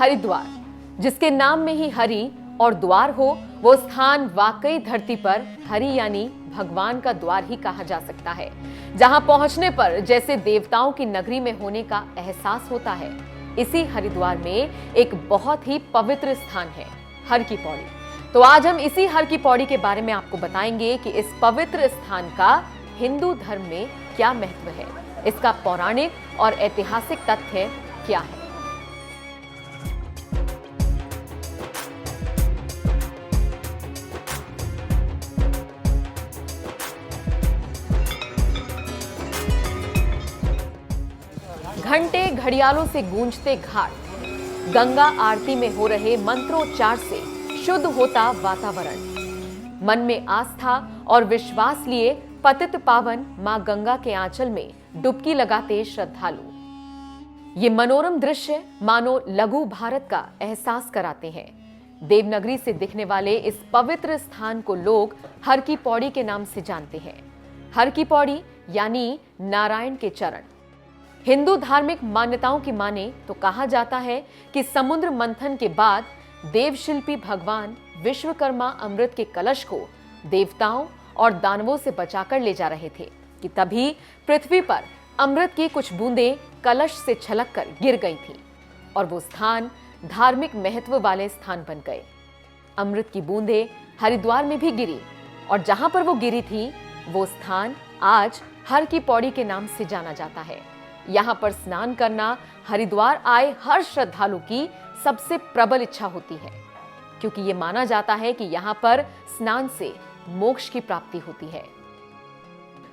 हरिद्वार, जिसके नाम में ही हरि और द्वार हो, वो स्थान वाकई धरती पर हरि यानी भगवान का द्वार ही कहा जा सकता है, जहां पहुंचने पर जैसे देवताओं की नगरी में होने का एहसास होता है। इसी हरिद्वार में एक बहुत ही पवित्र स्थान है, हर की पौड़ी। तो आज हम इसी हर की पौड़ी के बारे में आपको बताएंगे कि इस पवित्र स्थान का हिंदू धर्म में क्या महत्व है, इसका पौराणिक और ऐतिहासिक तथ्य क्या है। घंटे घड़ियालों से गूंजते घाट, गंगा आरती में हो रहे मंत्रोच्चार से शुद्ध होता वातावरण, मन में आस्था और विश्वास लिए पतित पावन मां गंगा के आंचल में डुबकी लगाते श्रद्धालु। ये मनोरम दृश्य मानो लघु भारत का एहसास कराते हैं। देवनगरी से दिखने वाले इस पवित्र स्थान को लोग हर की पौड़ी के नाम से जानते हैं। हर की पौड़ी यानी नारायण के चरण। हिंदू धार्मिक मान्यताओं की माने तो कहा जाता है कि समुद्र मंथन के बाद देवशिल्पी भगवान विश्वकर्मा अमृत के कलश को देवताओं और दानवों से बचाकर ले जा रहे थे कि तभी पृथ्वी पर अमृत की कुछ बूंदें कलश से छलककर गिर गई थीं और वो स्थान धार्मिक महत्व वाले स्थान बन गए। अमृत की बूंदें हरिद्वार में भी गिरी और जहां पर वो गिरी थी वो स्थान आज हर की पौड़ी के नाम से जाना जाता है। यहाँ पर स्नान करना हरिद्वार आए हर श्रद्धालु की सबसे प्रबल इच्छा होती है, क्योंकि ये माना जाता है कि यहाँ पर स्नान से मोक्ष की प्राप्ति होती है।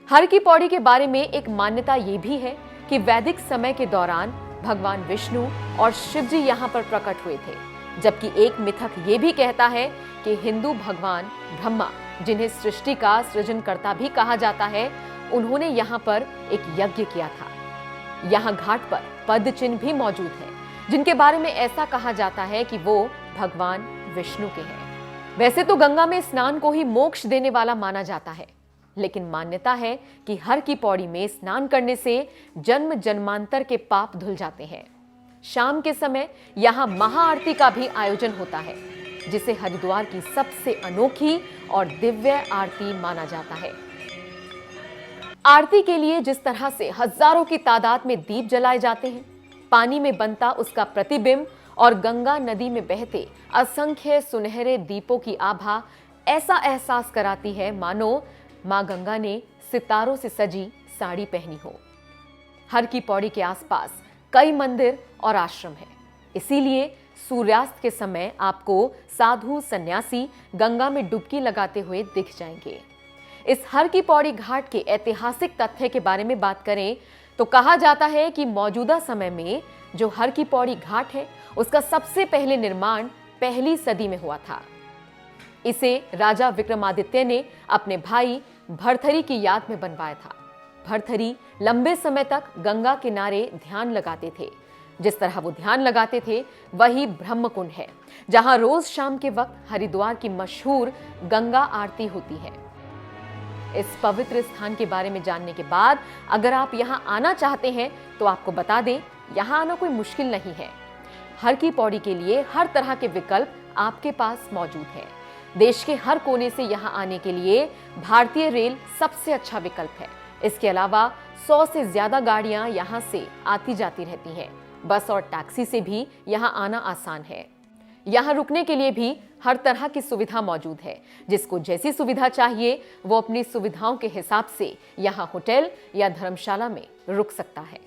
हर की पौड़ी के बारे में एक मान्यता ये भी है कि वैदिक समय के दौरान भगवान विष्णु और शिव जी यहाँ पर प्रकट हुए थे, जबकि एक मिथक ये भी कहता है कि हिंदू भगवान ब्रह्मा, जिन्हें सृष्टि का सृजनकर्ता भी कहा जाता है, उन्होंने यहाँ पर एक यज्ञ किया था। यहाँ घाट पर पद चिन्ह भी मौजूद है, जिनके बारे में ऐसा कहा जाता है कि वो भगवान विष्णु के हैं। वैसे तो गंगा में स्नान को ही मोक्ष देने वाला माना जाता है, लेकिन मान्यता है कि हर की पौड़ी में स्नान करने से जन्म जन्मांतर के पाप धुल जाते हैं। शाम के समय यहाँ महाआरती का भी आयोजन होता है, जिसे हरिद्वार की सबसे अनोखी और दिव्य आरती माना जाता है। आरती के लिए जिस तरह से हजारों की तादाद में दीप जलाए जाते हैं, पानी में बनता उसका प्रतिबिंब और गंगा नदी में बहते असंख्य सुनहरे दीपों की आभा ऐसा एहसास कराती है मानो मां गंगा ने सितारों से सजी साड़ी पहनी हो। हर की पौड़ी के आसपास कई मंदिर और आश्रम हैं, इसीलिए सूर्यास्त के समय आपको साधु सन्यासी गंगा में डुबकी लगाते हुए दिख जाएंगे। इस हर की पौड़ी घाट के ऐतिहासिक तथ्य के बारे में बात करें तो कहा जाता है कि मौजूदा समय में जो हर की पौड़ी घाट है, उसका सबसे पहले निर्माण पहली सदी में हुआ था। इसे राजा विक्रमादित्य ने अपने भाई भरथरी की याद में बनवाया था। भरथरी लंबे समय तक गंगा किनारे ध्यान लगाते थे। जिस तरह वो ध्यान लगाते थे वही ब्रह्मकुंड है, जहां रोज शाम के वक्त हरिद्वार की मशहूर गंगा आरती होती है। इस पवित्र स्थान के बारे में जानने के बाद अगर आप यहाँ आना चाहते हैं तो आपको बता दें, यहाँ आना कोई मुश्किल नहीं है। हर की पौड़ी के लिए हर तरह के विकल्प आपके पास मौजूद है। देश के हर कोने से यहाँ आने के लिए भारतीय रेल सबसे अच्छा विकल्प है। इसके अलावा 100 से ज्यादा गाड़ियां यहाँ से आती जाती रहती हैं। बस और टैक्सी से भी यहाँ आना आसान है। यहाँ रुकने के लिए भी हर तरह की सुविधा मौजूद है। जिसको जैसी सुविधा चाहिए वो अपनी सुविधाओं के हिसाब से यहाँ होटल या धर्मशाला में रुक सकता है।